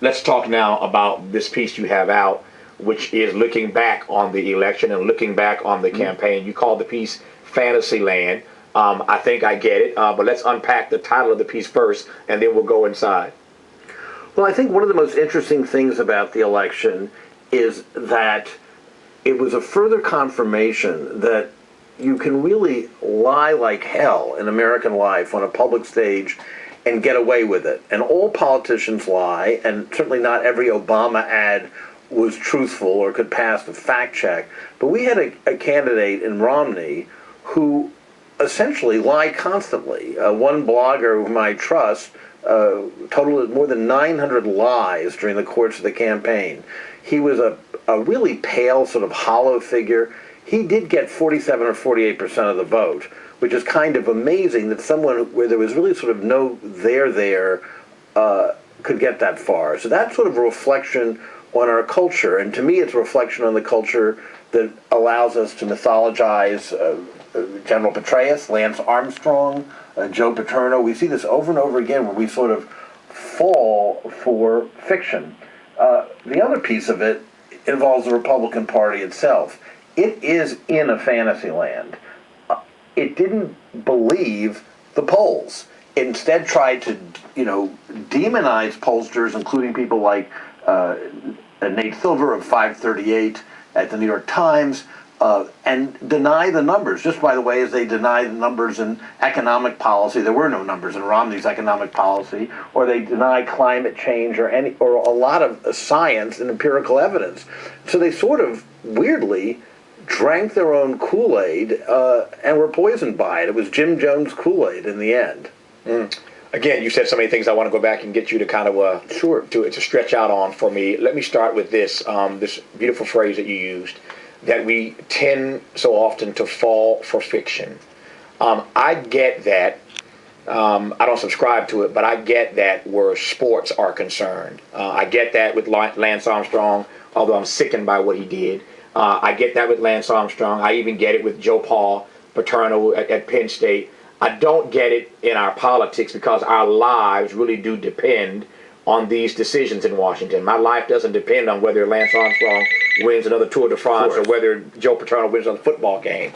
let's talk now about this piece you have out, which is looking back on the election and looking back on the campaign. You called the piece Fantasyland. I think I get it, but let's unpack the title of the piece first, and then we'll go inside. Well, I think one of the most interesting things about the election is that it was a further confirmation that you can really lie like hell in American life on a public stage and get away with it. And all politicians lie, and certainly not every Obama ad was truthful or could pass the fact check. But we had a candidate in Romney who essentially lied constantly. One blogger whom I trust totaled more than 900 lies during the course of the campaign. He was a really pale, sort of hollow figure. He did get 47 or 48% of the vote, which is kind of amazing that someone where there was really sort of no there could get that far. So that's sort of a reflection on our culture, and to me it's a reflection on the culture that allows us to mythologize General Petraeus, Lance Armstrong, Joe Paterno. We see this over and over again where we sort of fall for fiction. The other piece of it involves the Republican Party itself. It is in a fantasy land. It didn't believe the polls. It instead tried to, demonize pollsters, including people like Nate Silver of 538 at the New York Times, and deny the numbers. Just by the way, as they deny the numbers in economic policy, there were no numbers in Romney's economic policy, or they deny climate change or a lot of science and empirical evidence. So they sort of weirdly drank their own Kool-Aid and were poisoned by it. It was Jim Jones Kool-Aid in the end. Again, you said so many things. I want to go back and get you to kind of to stretch out on for me. Let me start with this this beautiful phrase that you used, that we tend so often to fall for fiction. I get that. I don't subscribe to it, but I get that where sports are concerned. I get that with Lance Armstrong, although I'm sickened by what he did. I get that with Lance Armstrong. I even get it with Joe Paterno at Penn State. I don't get it in our politics because our lives really do depend on these decisions in Washington. My life doesn't depend on whether Lance Armstrong wins another Tour de France or whether Joe Paterno wins another football game.